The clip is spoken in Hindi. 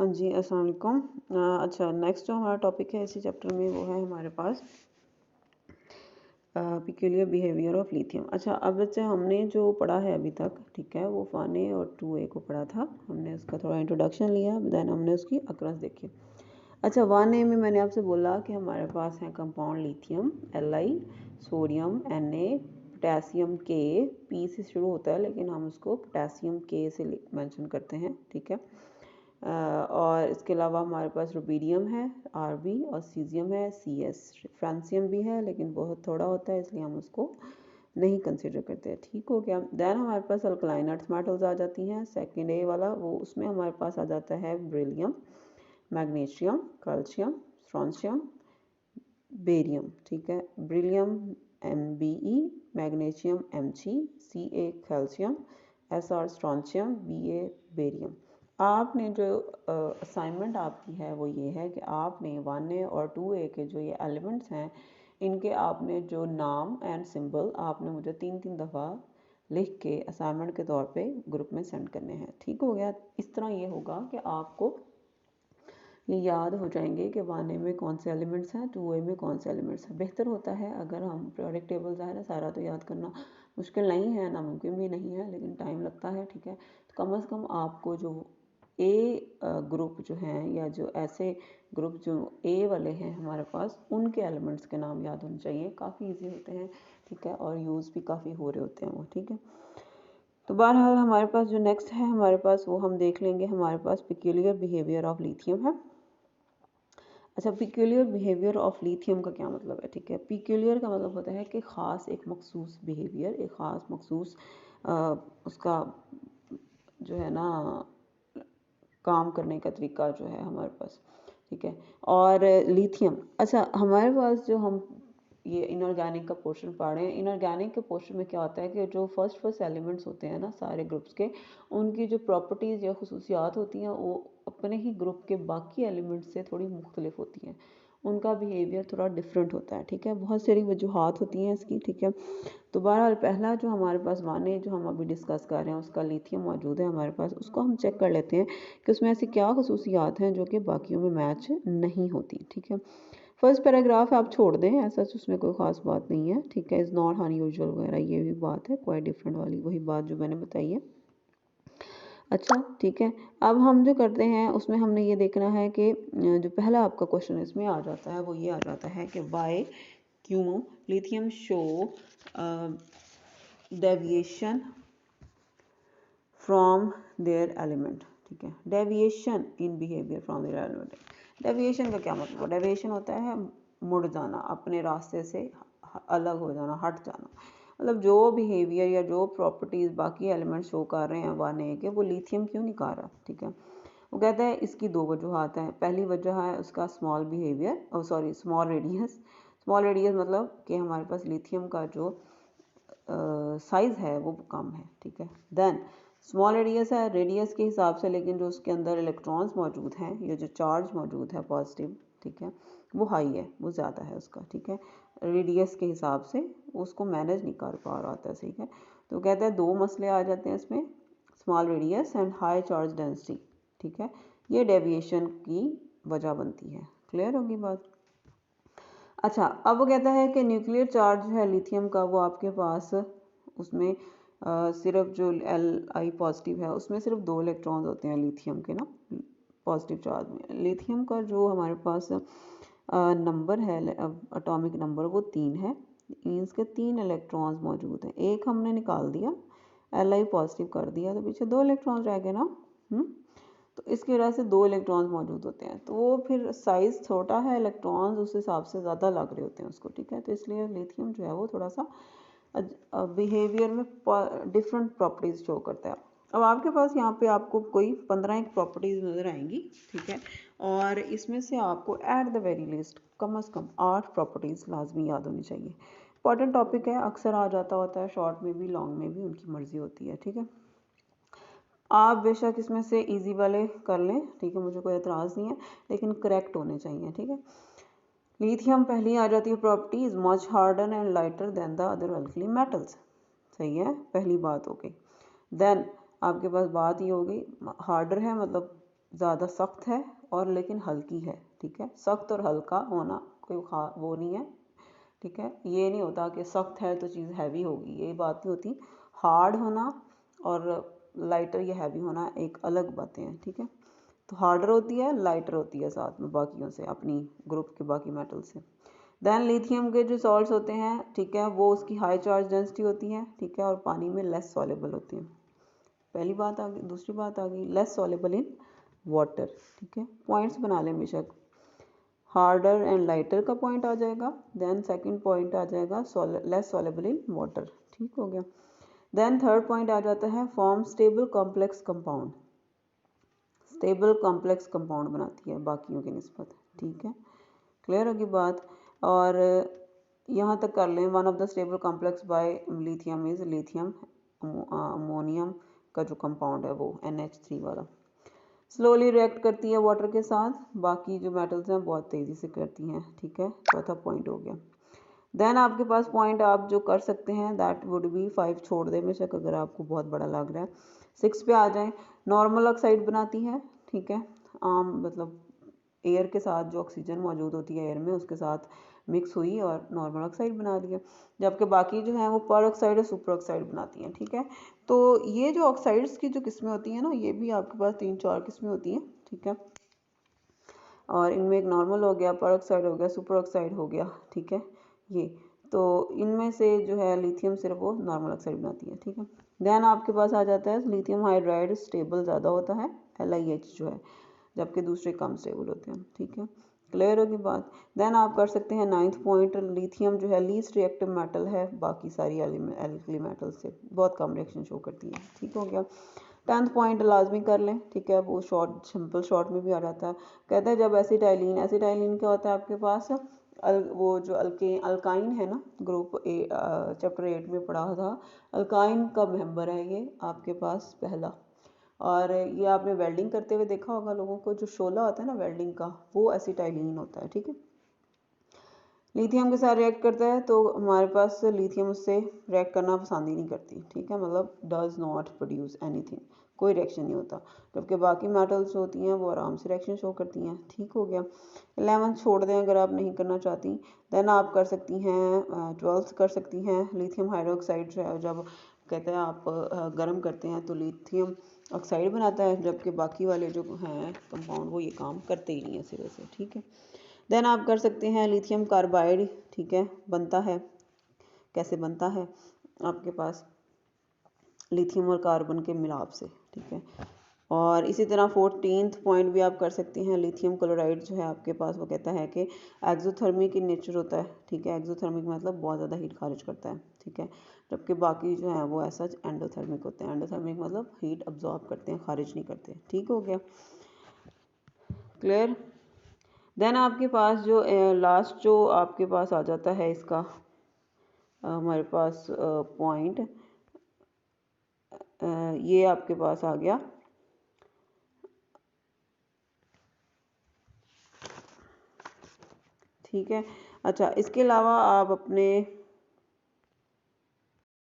हाँ जी, अस्सलाम वालेकुम। अच्छा, नेक्स्ट जो हमारा टॉपिक है इसी चैप्टर में वो है हमारे पास पिक्यूलियर बिहेवियर ऑफ लिथियम। अच्छा, अब बच्चे हमने जो पढ़ा है अभी तक, ठीक है, वो 1A और 2A को पढ़ा था। हमने उसका थोड़ा इंट्रोडक्शन लिया, देन हमने उसकी अक्रस देखी। अच्छा, 1A में मैंने आपसे बोला कि हमारे पास है compound lithium Li, sodium Na, potassium K, P से शुरू होता है लेकिन हम उसको पोटेशियम K से मेंशन करते हैं, ठीक है। और इसके अलावा हमारे पास रुबीडियम है Rb और सीजियम है Cs। फ्रांसियम भी है लेकिन बहुत थोड़ा होता है इसलिए हम उसको नहीं कंसिडर करते। ठीक हो गया। देन हमारे पास अल्कलाइन अर्थ मेटल्स आ जाती हैं। सेकेंड A वाला वो उसमें हमारे पास आ जाता है beryllium, magnesium, calcium, strontium, barium, ठीक है। Beryllium Mbe, magnesium Mg, Ca calcium, Sr strontium, Ba barium. आपने जो असाइनमेंट आपकी है वो ये है कि आपने 1A और 2A के जो ये एलिमेंट्स हैं इनके आपने जो नाम एंड सिंबल आपने मुझे 3-3 दफ़ा लिख के असाइनमेंट के तौर पे ग्रुप में सेंड करने हैं। ठीक हो गया। इस तरह ये होगा कि आपको ये याद हो जाएंगे कि 1A में कौन से एलिमेंट्स हैं, 2A में कौन से एलिमेंट्स हैं। बेहतर होता है अगर हम पीरियोडिक टेबल्स है ना, सारा तो याद करना मुश्किल नहीं है, नामुमकिन भी नहीं है, लेकिन टाइम लगता है, ठीक है। तो कम से कम आपको जो ए ग्रुप जो हैं या जो ऐसे ग्रुप जो ए वाले हैं हमारे पास, उनके एलिमेंट्स के नाम याद होने चाहिए। काफ़ी ईजी होते हैं, ठीक है, और यूज़ भी काफ़ी हो रहे होते हैं वो, ठीक है। तो बहरहाल हमारे पास जो नेक्स्ट है हमारे पास वो हम देख लेंगे। हमारे पास पिक्यूलियर बिहेवियर ऑफ लिथियम है। अच्छा, पिक्यूलियर बिहेवियर ऑफ लिथियम का क्या मतलब है, ठीक है। पिक्यूलियर का मतलब होता है कि ख़ास एक मखसूस बिहेवियर, एक ख़ास मखसूस उसका जो है ना काम करने का तरीका जो है हमारे पास, ठीक है। और लिथियम, अच्छा हमारे पास जो हम ये इनऑर्गेनिक का पोर्शन पढ़ रहे हैं, इनऑर्गेनिक के पोर्शन में क्या होता है कि जो फर्स्ट एलिमेंट्स होते हैं ना सारे ग्रुप्स के, उनकी जो प्रॉपर्टीज़ या खुसूसियात होती हैं वो अपने ही ग्रुप के बाकी एलिमेंट्स से थोड़ी मुख्तलिफ होती हैं, उनका बिहेवियर थोड़ा डिफरेंट होता है, ठीक है। बहुत सारी वजूहात होती हैं इसकी, ठीक है। तो बहरहाल पहला जो हमारे पास 1A जो हम अभी डिस्कस कर रहे हैं उसका लिथियम मौजूद है हमारे पास, उसको हम चेक कर लेते हैं कि उसमें ऐसी क्या खुसूसियात हैं जो कि बाकियों में मैच नहीं होती, ठीक है। फर्स्ट पैराग्राफ आप छोड़ दें, ऐसा उसमें कोई ख़ास बात नहीं है, ठीक है। इज़ नॉट अनयूजुअल वगैरह ये भी बात है, क्वाइट डिफरेंट वाली वही बात जो मैंने बताई है। अच्छा, ठीक है। अब हम जो करते हैं उसमें हमने ये देखना है कि जो पहला आपका क्वेश्चन इसमें आ जाता है वो ये आ जाता है कि वाई क्यों lithium show deviation from their element, ठीक है। Deviation in behaviour from their element. Deviation का क्या मतलब है? डेविएशन होता है मुड़ जाना, अपने रास्ते से अलग हो जाना, हट जाना। मतलब जो बिहेवियर या जो प्रॉपर्टीज़ बाकी एलिमेंट शो कर रहे हैं 1A के, वो लिथियम क्यों नहीं कर रहा, ठीक है। वो कहता है इसकी दो वजूहत हैं। पहली वजह है उसका स्मॉल बिहेवियर, और sorry small radius. Small radius मतलब कि हमारे पास लिथियम का जो साइज़ है वो कम है, ठीक है। देन स्मॉल रेडियस है रेडियस के हिसाब से, लेकिन जो उसके अंदर इलेक्ट्रॉन्स मौजूद हैं या जो चार्ज मौजूद है पॉजिटिव, ठीक है, वो हाई है, वो ज़्यादा है उसका, ठीक है। रेडियस के हिसाब से उसको मैनेज नहीं कर पा रहा था, ठीक है। तो कहते हैं दो मसले आ जाते हैं इसमें, small radius and high charge density, ठीक है। ये डेविएशन की वजह बनती है। क्लियर होगी बात। अच्छा, अब वो कहता है कि न्यूक्लियर चार्ज है लिथियम का, वो आपके पास उसमें सिर्फ जो Li पॉजिटिव है उसमें सिर्फ 2 इलेक्ट्रॉन्स होते हैं लिथियम के ना, पॉजिटिव चार्ज में। लिथियम का जो हमारे पास नंबर है, एटॉमिक नंबर, वो 3 है। मीन्स के 3 इलेक्ट्रॉन्स मौजूद हैं। एक हमने निकाल दिया, Li पॉजिटिव कर दिया, तो पीछे 2 इलेक्ट्रॉन्स रह गए ना। तो इसकी वजह से 2 इलेक्ट्रॉन्स मौजूद होते हैं, तो वो फिर साइज़ छोटा है, इलेक्ट्रॉन्स उस हिसाब से ज़्यादा लग रहे होते हैं उसको, ठीक है। तो इसलिए लिथियम जो है वो थोड़ा सा बिहेवियर में डिफरेंट प्रॉपर्टीज़ शो करता है। अब आपके पास यहाँ पे आपको कोई 15 एक प्रॉपर्टीज़ नज़र आएंगी, ठीक है। और इसमें से आपको एट द वेरी लीस्ट कम से कम 8 प्रॉपर्टीज़ लाजमी याद होनी चाहिए। इंपॉर्टेंट टॉपिक है, अक्सर आ जाता होता है, शॉर्ट में भी लॉन्ग में भी उनकी मर्ज़ी होती है, ठीक है। आप बेशक इसमें से इजी वाले कर लें, ठीक है, मुझे कोई एतराज़ नहीं है, लेकिन करेक्ट होने चाहिए, ठीक है। लिथियम पहली आ जाती है property, is much harder and lighter than the other alkali metals, सही है, पहली बात हो गई। देन आपके पास बात ये हो गई, हार्डर है मतलब ज़्यादा सख्त है और लेकिन हल्की है, ठीक है। सख्त और हल्का होना कोई वो नहीं है, ठीक है। ये नहीं होता कि सख्त है तो चीज़ हैवी होगी, ये बात नहीं होती। हार्ड होना और लाइटर या हैवी होना एक अलग बातें हैं, ठीक है। तो हार्डर होती है, लाइटर होती है साथ में बाकियों से, अपनी ग्रुप के बाकी मेटल से। देन लिथियम के जो सॉल्ट्स होते हैं, ठीक है, वो उसकी हाई चार्ज डेंसिटी होती है, ठीक है, और पानी में लेस सॉलेबल होती हैं। पहली बात आ गई। दूसरी बात आ गई लेस सॉलेबल इन वाटर, ठीक है। पॉइंट्स बना लें बेशक, हार्डर एंड लाइटर का पॉइंट आ जाएगा। देन सेकंड पॉइंट आ जाएगा लेस सॉलेबल इन वाटर, ठीक हो गया। देन थर्ड पॉइंट आ जाता है form stable complex compound. Stable complex compound बनाती है बाकियों की निस्बत, ठीक है। क्लियर होगी बात। और यहाँ तक कर लें, one of the stable complex by lithium is lithium ammonium का जो कंपाउंड है वो NH3 वाला। स्लोली रिएक्ट करती है वाटर के साथ, बाकी जो मेटल्स हैं बहुत तेज़ी से करती हैं, ठीक है। चौथा पॉइंट हो गया। देन आपके पास पॉइंट आप जो कर सकते हैं दैट वुड बी 5 छोड़ दें बेशक अगर आपको बहुत बड़ा लग रहा है। 6 पे आ जाएं। नॉर्मल ऑक्साइड बनाती है, ठीक है। मतलब एयर के साथ जो ऑक्सीजन मौजूद होती है एयर में उसके साथ मिक्स हुई और नॉर्मल ऑक्साइड बना लिया, जबकि बाकी जो है वो पर ऑक्साइड और सुपर ऑक्साइड बनाती हैं, ठीक है। तो ये जो ऑक्साइड्स की जो किस्में होती हैं ना, ये भी आपके पास 3-4 किस्में होती हैं, ठीक है। और इनमें एक नॉर्मल हो गया, पर ऑक्साइड हो गया, सुपर ऑक्साइड हो गया, ठीक है। ये तो इनमें से जो है लिथियम सिर्फ वो नॉर्मल ऑक्साइड बनाती है, ठीक है। देन आपके पास आ जाता है लिथियम हाइड्राइड स्टेबल ज़्यादा होता है, LiH जो है, जबकि दूसरे कम स्टेबल होते हैं, ठीक है। क्लियर होगी बात। देन आप कर सकते हैं 9th पॉइंट, लिथियम जो है लीस्ट रिएक्टिव मेटल है बाकी सारी एल्कली मेटल से, बहुत कम रिएक्शन शो करती है, ठीक हो गया। 10th पॉइंट लाजमी कर लें, ठीक है, वो शॉर्ट सिंपल शॉर्ट में भी आ जाता है। कहते हैं जब एसिटाइलिन, एसिटाइलिन क्या होता है आपके पास, वो जो अल्काइन है ना, ग्रुप ए चैप्टर 8 में पढ़ा था, अल्काइन का मेंबर है ये आपके पास पहला। और ये आपने वेल्डिंग करते हुए देखा होगा लोगों को, जो शोला होता है ना वेल्डिंग का, वो एसिटाइलिन होता है, ठीक है। लिथियम के साथ रिएक्ट करता है तो हमारे पास लिथियम उससे रिएक्ट करना पसंद ही नहीं करती, ठीक है, मतलब डज नॉट प्रोड्यूस एनीथिंग, कोई रिएक्शन नहीं होता। जबकि बाकी मेटल्स होती हैं वो आराम से रिएक्शन शो करती हैं, ठीक हो गया। 11th छोड़ दें अगर आप नहीं करना चाहती। देन आप कर सकती हैं 12th कर सकती हैं। लिथियम हाइड्रोक्साइड जो है, जब कहते हैं आप गर्म करते हैं तो लिथियम ऑक्साइड बनाता है, जबकि बाकी वाले जो हैं कंपाउंड वो ये काम करते ही नहीं है सिरे से, ठीक है। देन आप कर सकते हैं लिथियम कार्बाइड, ठीक है, बनता है, कैसे बनता है आपके पास लिथियम और कार्बन के मिलाप से, ठीक है। और इसी तरह 14th पॉइंट भी आप कर सकते हैं, लिथियम क्लोराइड जो है आपके पास वो कहता है कि एक्सोथर्मिक इन नेचर होता है, ठीक है। एक्सोथर्मिक मतलब बहुत ज़्यादा हीट खारिज करता है, ठीक है, जबकि बाकी जो है वो ऐसा एंडोथर्मिक होते हैं। एंडोथर्मिक मतलब हीट अब्जॉर्ब करते हैं, खारिज नहीं करते, ठीक हो गया। क्लियर। देन आपके पास जो लास्ट जो आपके पास आ जाता है इसका हमारे पास पॉइंट, ये आपके पास आ गया ठीक है। अच्छा, इसके अलावा आप अपने